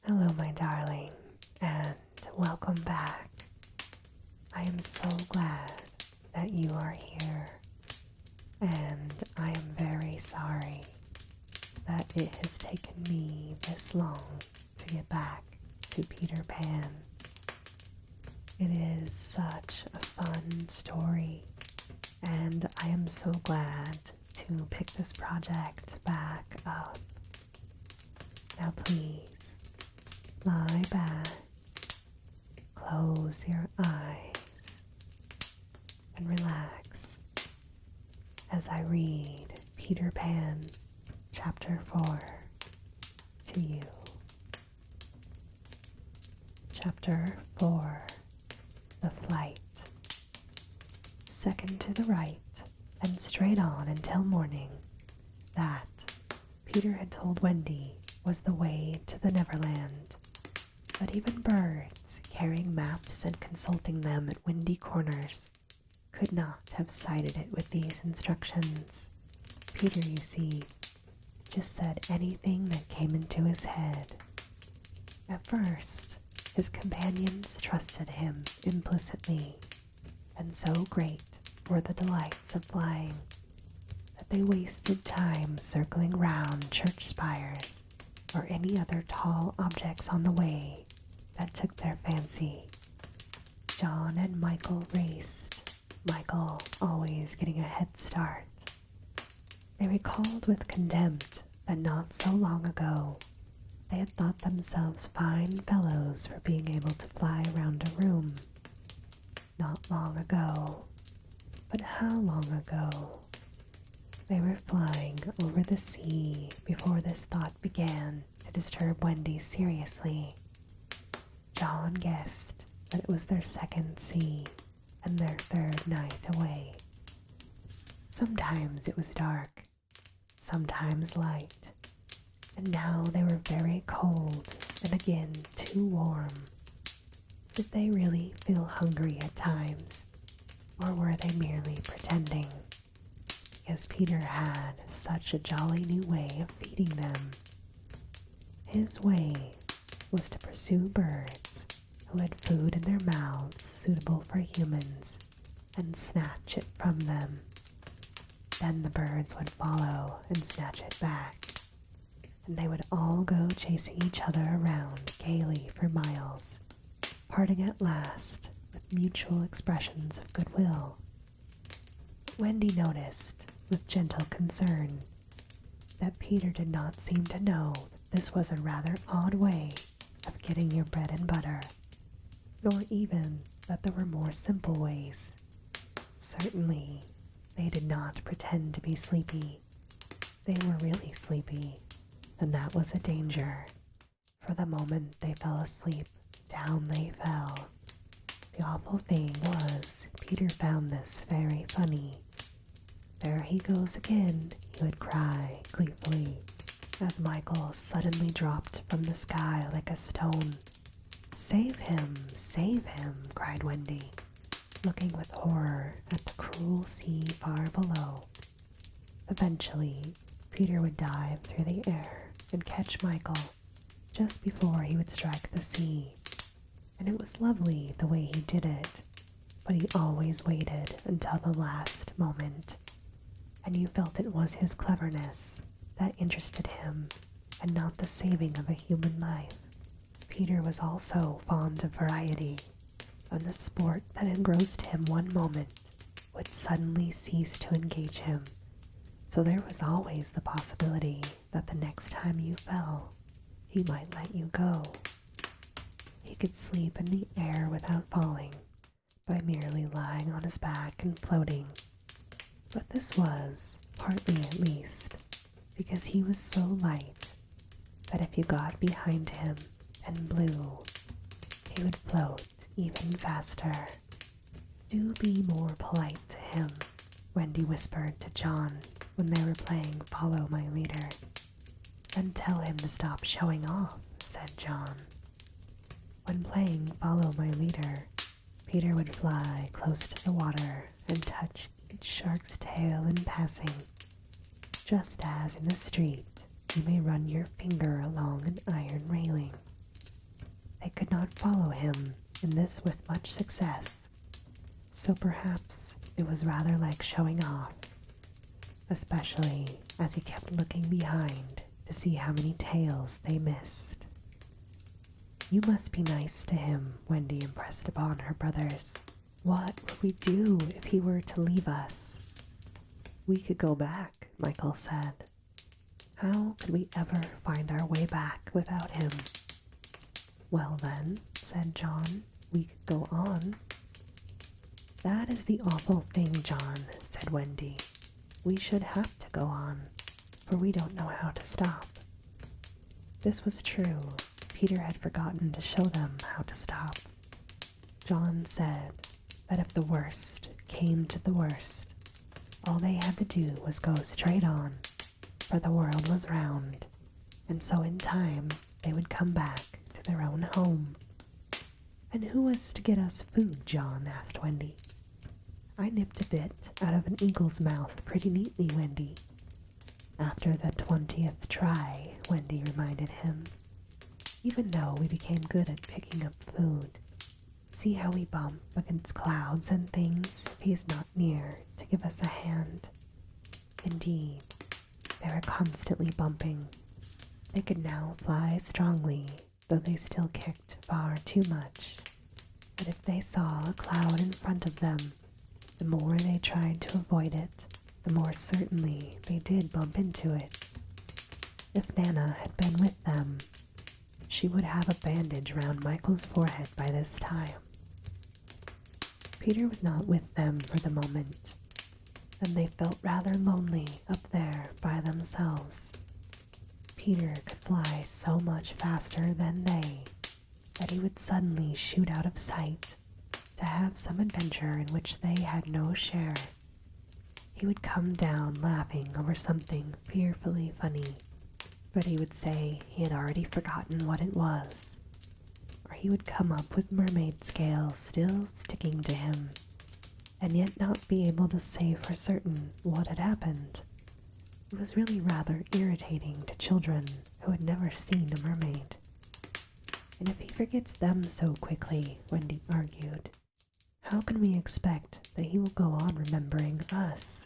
Hello, my darling, and welcome back. I am so glad that you are here, and I am very sorry that it has taken me this long to get back to Peter Pan. It is such a fun story, and I am so glad to pick this project back up. Now please, lie back, close your eyes, and relax as I read Peter Pan Chapter 4 to you. Chapter 4, The Flight. Second to the right and straight on until morning. That, Peter had told Wendy, was the way to the Neverland. But even birds, carrying maps and consulting them at windy corners, could not have sighted it with these instructions. Peter, you see, just said anything that came into his head. At first, his companions trusted him implicitly, and so great were the delights of flying that they wasted time circling round church spires or any other tall objects on the way that took their fancy. John and Michael raced, Michael always getting a head start. They recalled with contempt that not so long ago they had thought themselves fine fellows for being able to fly around a room. Not long ago, but how long ago? They were flying over the sea before this thought began to disturb Wendy seriously. John guessed that it was their second sea and their third night away. Sometimes it was dark, sometimes light, and now they were very cold and again too warm. Did they really feel hungry at times, or were they merely pretending? Because Peter had such a jolly new way of feeding them. His way was to pursue birds who had food in their mouths suitable for humans and snatch it from them. Then the birds would follow and snatch it back, and they would all go chasing each other around gaily for miles, parting at last with mutual expressions of goodwill. Wendy noticed, with gentle concern, that Peter did not seem to know that this was a rather odd way of getting your bread and butter, nor even that there were more simple ways. Certainly, they did not pretend to be sleepy. They were really sleepy, and that was a danger, for the moment they fell asleep, down they fell. The awful thing was, Peter found this very funny. "There he goes again," he would cry gleefully, as Michael suddenly dropped from the sky like a stone. Save him, cried Wendy, looking with horror at the cruel sea far below. Eventually, Peter would dive through the air and catch Michael just before he would strike the sea, and it was lovely the way he did it, but he always waited until the last moment, and you felt it was his cleverness that interested him and not the saving of a human life. Peter was also fond of variety, and the sport that engrossed him one moment would suddenly cease to engage him, so there was always the possibility that the next time you fell, he might let you go. He could sleep in the air without falling, by merely lying on his back and floating. But this was, partly at least, because he was so light that if you got behind him and blew, he would float even faster. "Do be more polite to him," Wendy whispered to John when they were playing Follow My Leader. "Then tell him to stop showing off," said John. When playing Follow My Leader, Peter would fly close to the water and touch each shark's tail in passing, just as in the street you may run your finger along an iron railing. not follow him in this with much success, so perhaps it was rather like showing off, especially as he kept looking behind to see how many tails they missed. You must be nice to him, Wendy impressed upon her brothers. What would we do if he were to leave us? We could go back, Michael said. How could we ever find our way back without him? Well then, said John, we could go on. That is the awful thing, John, said Wendy. We should have to go on, for we don't know how to stop. This was true. Peter had forgotten to show them how to stop. John said that if the worst came to the worst, all they had to do was go straight on, for the world was round, and so in time they would come back to their own home. And who was to get us food, John? Asked Wendy. I nipped a bit out of an eagle's mouth pretty neatly, Wendy. After the 20th try, Wendy reminded him. Even though we became good at picking up food, see how we bump against clouds and things if he is not near to give us a hand. Indeed, they were constantly bumping. They could now fly strongly, though they still kicked far too much. But if they saw a cloud in front of them, the more they tried to avoid it, the more certainly they did bump into it. If Nana had been with them, she would have a bandage round Michael's forehead by this time. Peter was not with them for the moment, and they felt rather lonely up there by themselves. Peter could fly so much faster than they that he would suddenly shoot out of sight to have some adventure in which they had no share. He would come down laughing over something fearfully funny, but he would say he had already forgotten what it was, or he would come up with mermaid scales still sticking to him, and yet not be able to say for certain what had happened. It was really rather irritating to children who had never seen a mermaid. And if he forgets them so quickly, Wendy argued, how can we expect that he will go on remembering us?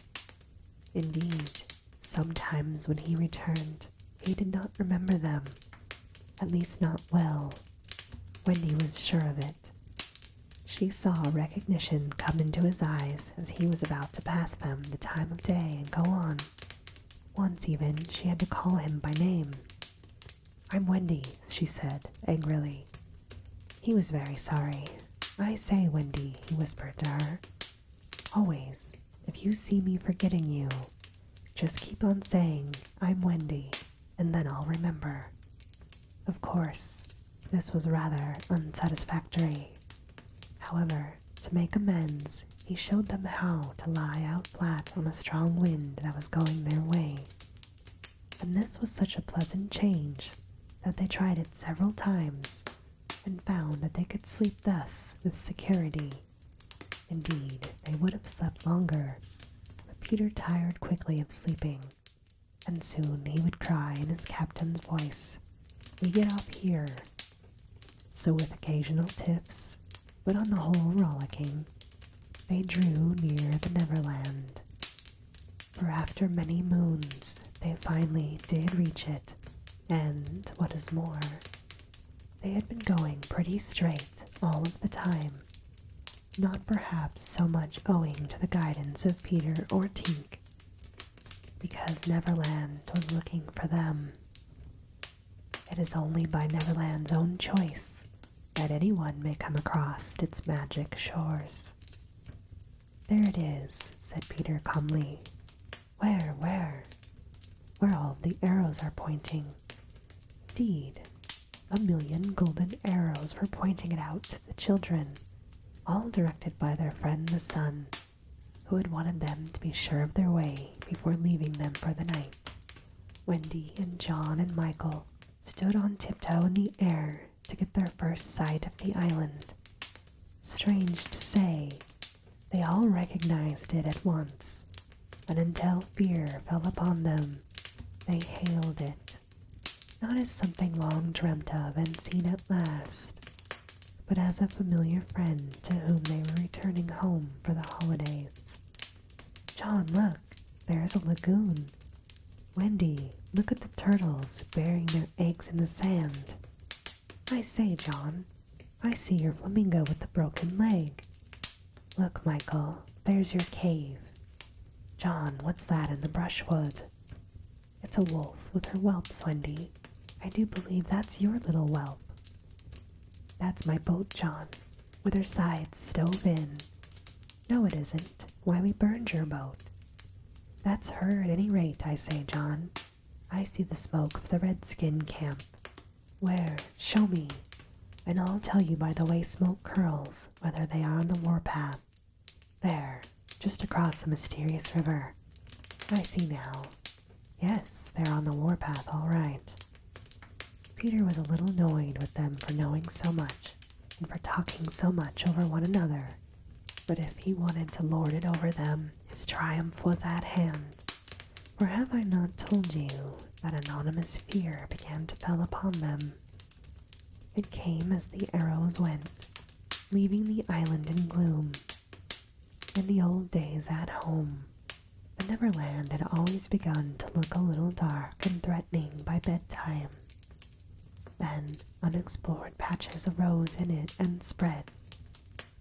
Indeed, sometimes when he returned, he did not remember them, at least not well. Wendy was sure of it. She saw recognition come into his eyes as he was about to pass them the time of day and go on. Once even, she had to call him by name. I'm Wendy, she said, angrily. He was very sorry. I say, Wendy, he whispered to her. Always, if you see me forgetting you, just keep on saying, I'm Wendy, and then I'll remember. Of course, this was rather unsatisfactory. However, to make amends, he showed them how to lie out flat on a strong wind that was going their way. And this was such a pleasant change that they tried it several times and found that they could sleep thus with security. Indeed, they would have slept longer, but Peter tired quickly of sleeping, and soon he would cry in his captain's voice, We get off here. So with occasional tiffs, but on the whole rollicking, they drew near the Neverland. For after many moons, they finally did reach it, and, what is more, they had been going pretty straight all of the time, not perhaps so much owing to the guidance of Peter or Tink, because Neverland was looking for them. It is only by Neverland's own choice that anyone may come across its magic shores. There it is, said Peter calmly. Where? Where all the arrows are pointing. Indeed, 1,000,000 golden arrows were pointing it out to the children, all directed by their friend the sun, who had wanted them to be sure of their way before leaving them for the night. Wendy and John and Michael stood on tiptoe in the air to get their first sight of the island. Strange to say, they all recognized it at once, and until fear fell upon them, they hailed it, not as something long dreamt of and seen at last, but as a familiar friend to whom they were returning home for the holidays. "John, look, there's a lagoon. Wendy, look at the turtles burying their eggs in the sand. I say, John, I see your flamingo with the broken leg. Look, Michael, there's your cave. John, what's that in the brushwood? It's a wolf with her whelps, Wendy. I do believe that's your little whelp. That's my boat, John, with her sides stove in. No, it isn't. Why, we burned your boat. That's her at any rate, I say, John. I see the smoke of the redskin camp. Where? Show me, and I'll tell you by the way smoke curls whether they are on the warpath. There, just across the mysterious river. I see now. Yes, they're on the warpath, all right." Peter was a little annoyed with them for knowing so much and for talking so much over one another, but if he wanted to lord it over them, his triumph was at hand. For have I not told you that anonymous fear began to fall upon them? It came as the arrows went, leaving the island in gloom. In the old days at home, the Neverland had always begun to look a little dark and threatening by bedtime. Then unexplored patches arose in it and spread.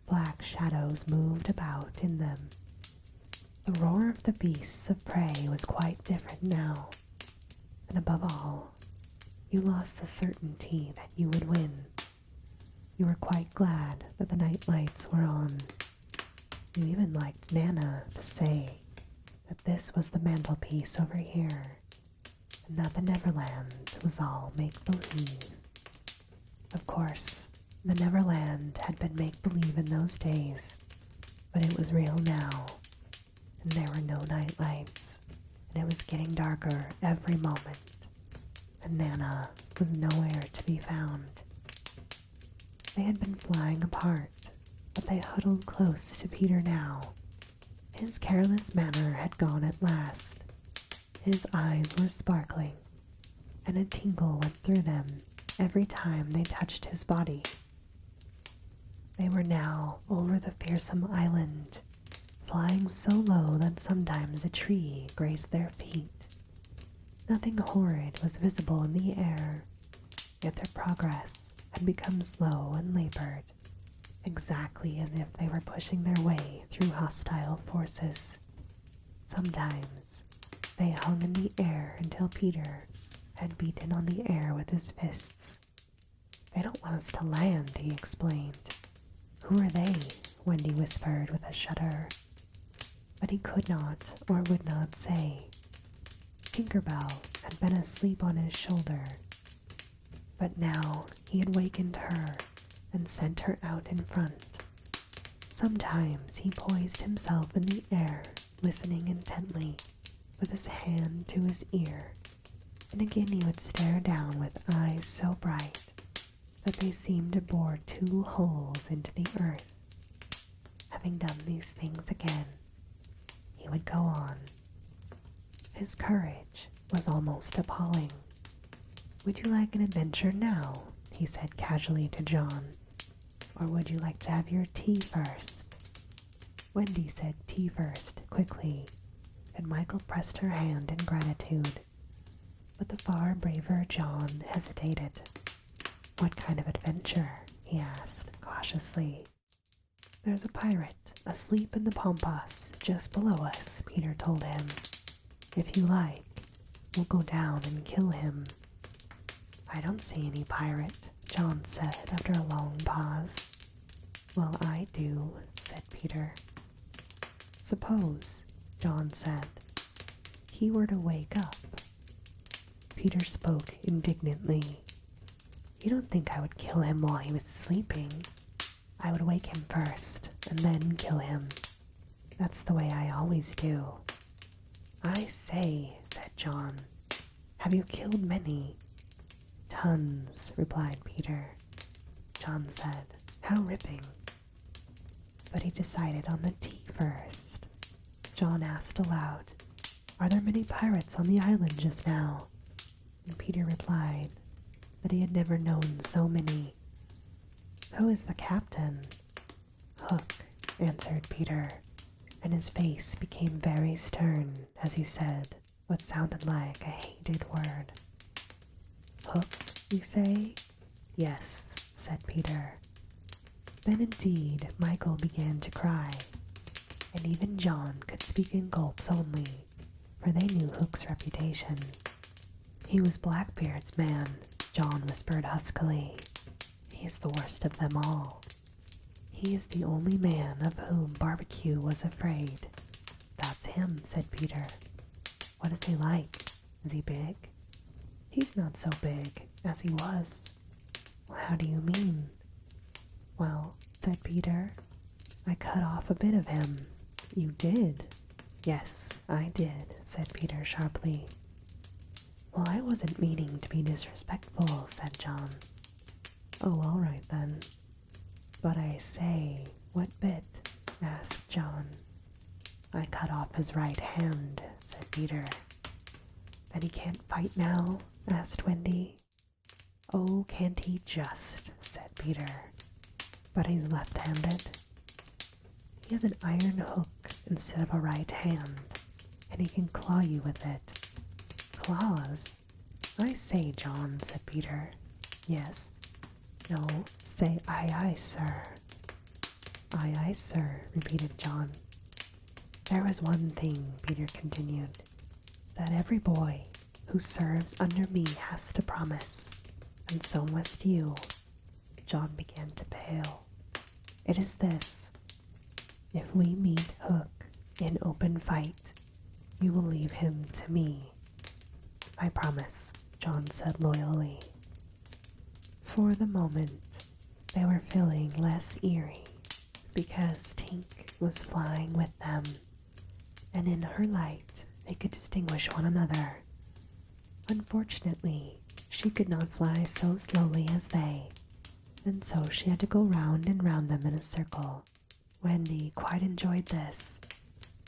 Black shadows moved about in them. The roar of the beasts of prey was quite different now, and above all, you lost the certainty that you would win. You were quite glad that the night lights were on. You even liked Nana to say that this was the mantelpiece over here, and that the Neverland was all make-believe. Of course, the Neverland had been make-believe in those days, but it was real now, and there were no night lights, and it was getting darker every moment, and Nana was nowhere to be found. They had been flying apart, but they huddled close to Peter now. His careless manner had gone at last. His eyes were sparkling, and a tingle went through them every time they touched his body. They were now over the fearsome island, flying so low that sometimes a tree grazed their feet. Nothing horrid was visible in the air, yet their progress had become slow and labored, exactly as if they were pushing their way through hostile forces. Sometimes they hung in the air until Peter had beaten on the air with his fists. "They don't want us to land," he explained. "Who are they?" Wendy whispered with a shudder. But he could not or would not say. Tinkerbell had been asleep on his shoulder, but now he had wakened her and sent her out in front. Sometimes he poised himself in the air, listening intently, with his hand to his ear, and again he would stare down with eyes so bright that they seemed to bore two holes into the earth. Having done these things again, he would go on. His courage was almost appalling. "Would you like an adventure now?" he said casually to John. "Or would you like to have your tea first?" Wendy said tea first, quickly, and Michael pressed her hand in gratitude. But the far braver John hesitated. "What kind of adventure?" he asked, cautiously. "There's a pirate asleep in the pampas just below us," Peter told him. "If you like, we'll go down and kill him." "I don't see any pirate," John said after a long pause. "Well, I do," said Peter. "Suppose," John said, "he were to wake up." Peter spoke indignantly. "You don't think I would kill him while he was sleeping? I would wake him first, and then kill him. That's the way I always do." "I say," said John, "have you killed many?" "Tons," replied Peter. John said, "How ripping." But he decided on the tea first. John asked aloud, "Are there many pirates on the island just now?" And Peter replied that he had never known so many. Who is the captain? Hook, answered Peter, and his face became very stern as he said what sounded like a hated word. Hook, you say? Yes, said Peter. Then indeed Michael began to cry, and even John could speak in gulps only, for they knew Hook's reputation. He was Blackbeard's man, John whispered huskily. He is the worst of them all. He is the only man of whom Barbecue was afraid. That's him, said Peter. What is he like? Is he big? He's not so big as he was. Well, how do you mean? Well, said Peter, I cut off a bit of him. You did? Yes, I did, said Peter sharply. Well, I wasn't meaning to be disrespectful, said John. Oh, all right then. But I say, what bit? Asked John. I cut off his right hand, said Peter. Then he can't fight now? Asked Wendy. Oh, can't he just, said Peter. But he's left-handed. He has an iron hook instead of a right hand, and he can claw you with it. Claws? I say, John, said Peter. Yes. No, say aye, aye, sir. Aye, aye, sir, repeated John. There was one thing, Peter continued, that every boy who serves under me has to promise, and so must you. John began to pale. It is this. If we meet Hook in open fight, you will leave him to me. I promise, John said loyally. For the moment, they were feeling less eerie, because Tink was flying with them, and in her light they could distinguish one another. Unfortunately, she could not fly so slowly as they, and so she had to go round and round them in a circle. Wendy quite enjoyed this,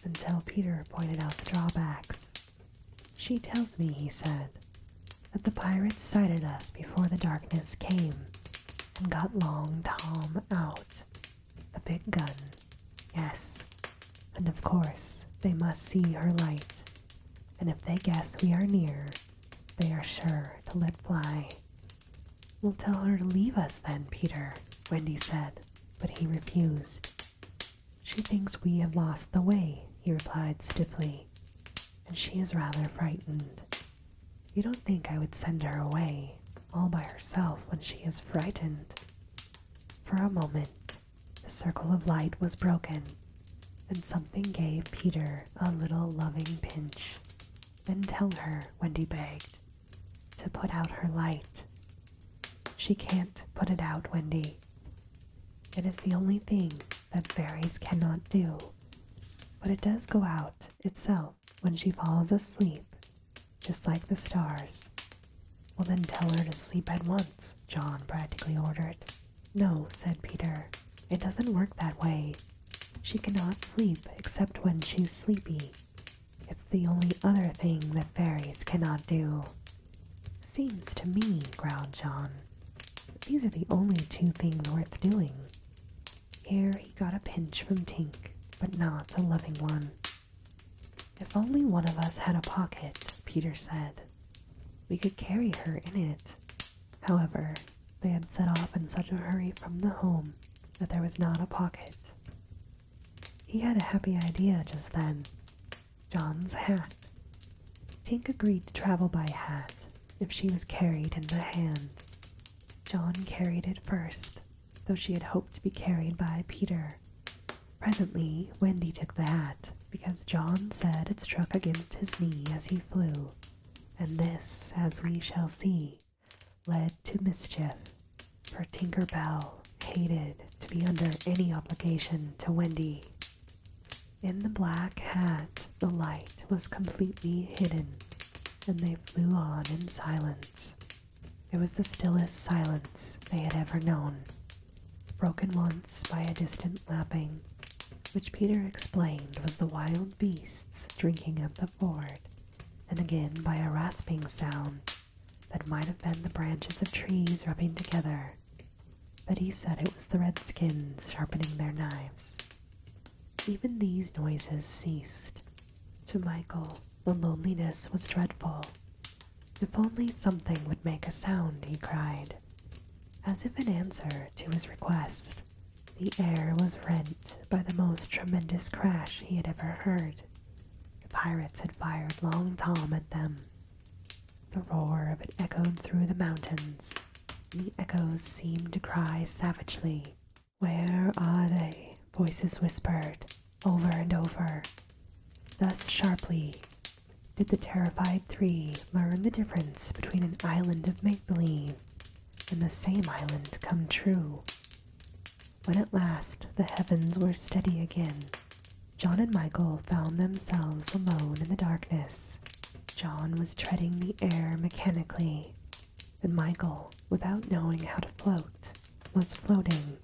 until Peter pointed out the drawbacks. She tells me, he said, that the pirates sighted us before the darkness came, and got Long Tom out, the big gun. Yes, and of course they must see her light, and if they guess we are near, they are sure to let fly. We'll tell her to leave us then, Peter, Wendy said, but he refused. She thinks we have lost the way, he replied stiffly, and she is rather frightened. You don't think I would send her away, all by herself when she is frightened? For a moment, the circle of light was broken, and something gave Peter a little loving pinch. Then tell her, Wendy begged, to put out her light. She can't put it out, Wendy. It is the only thing that fairies cannot do, but it does go out itself when she falls asleep, just like the stars. Well, then tell her to sleep at once, John practically ordered. No, said Peter, it doesn't work that way. She cannot sleep except when she's sleepy. It's the only other thing that fairies cannot do. Seems to me, growled John, that these are the only two things worth doing. Here he got a pinch from Tink, but not a loving one. If only one of us had a pocket, Peter said, we could carry her in it. However, they had set off in such a hurry from the home that there was not a pocket. He had a happy idea just then. John's hat. Tink agreed to travel by hat if she was carried in the hand. John carried it first, though she had hoped to be carried by Peter. Presently, Wendy took the hat, because John said it struck against his knee as he flew, and this, as we shall see, led to mischief, for Tinker Bell hated to be under any obligation to Wendy. In the black hat, the light was completely hidden, and they flew on in silence. It was the stillest silence they had ever known, broken once by a distant lapping, which Peter explained was the wild beasts drinking at the ford, and again by a rasping sound that might have been the branches of trees rubbing together. but he said it was the redskins sharpening their knives. Even these noises ceased. To Michael, the loneliness was dreadful. If only something would make a sound, he cried. As if in answer to his request, the air was rent by the most tremendous crash he had ever heard. The pirates had fired Long Tom at them. The roar of it echoed through the mountains, and the echoes seemed to cry savagely, "Where are they?" voices whispered, over and over. Thus sharply did the terrified three learn the difference between an island of make-believe and the same island come true. When at last the heavens were steady again, John and Michael found themselves alone in the darkness. John was treading the air mechanically, and Michael, without knowing how to float, was floating.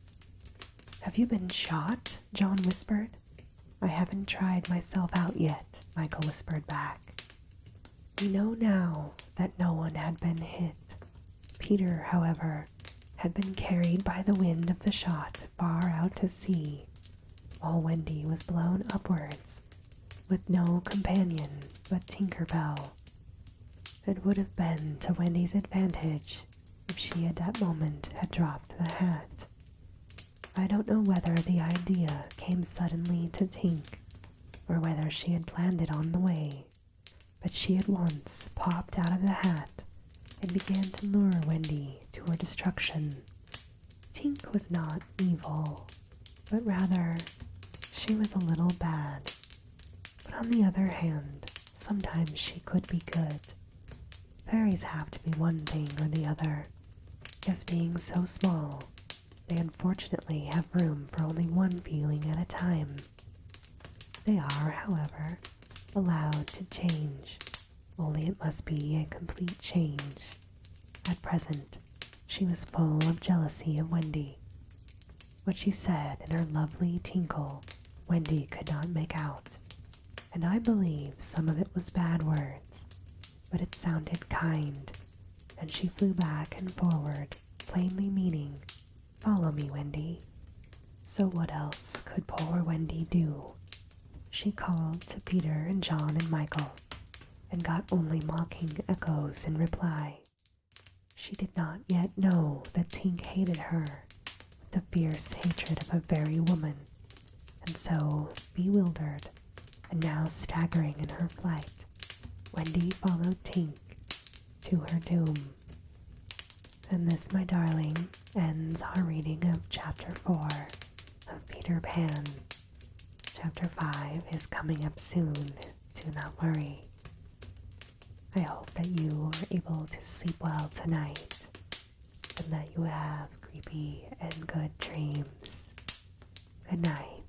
"Have you been shot?" John whispered. "I haven't tried myself out yet," Michael whispered back. We know now that no one had been hit. Peter, however, had been carried by the wind of the shot far out to sea, while Wendy was blown upwards, with no companion but Tinker Bell. It would have been to Wendy's advantage if she at that moment had dropped the hat. I don't know whether the idea came suddenly to Tink, or whether she had planned it on the way, but she at once popped out of the hat and began to lure Wendy to her destruction. Tink was not evil, but rather she was a little bad. But on the other hand, sometimes she could be good. Fairies have to be one thing or the other, because being so small, they unfortunately have room for only one feeling at a time. They are, however, allowed to change, only it must be a complete change. At present, she was full of jealousy of Wendy. What she said in her lovely tinkle, Wendy could not make out, and I believe some of it was bad words, but it sounded kind, and she flew back and forward, plainly meaning, "Follow me, Wendy." So what else could poor Wendy do? She called to Peter and John and Michael, and got only mocking echoes in reply. She did not yet know that Tink hated her with the fierce hatred of a very woman, and so, bewildered, and now staggering in her flight, Wendy followed Tink to her doom. And this, my darling, ends our reading of Chapter 4 of Peter Pan. Chapter 5 is coming up soon, do not worry. I hope that you are able to sleep well tonight, and that you have creepy and good dreams. Good night.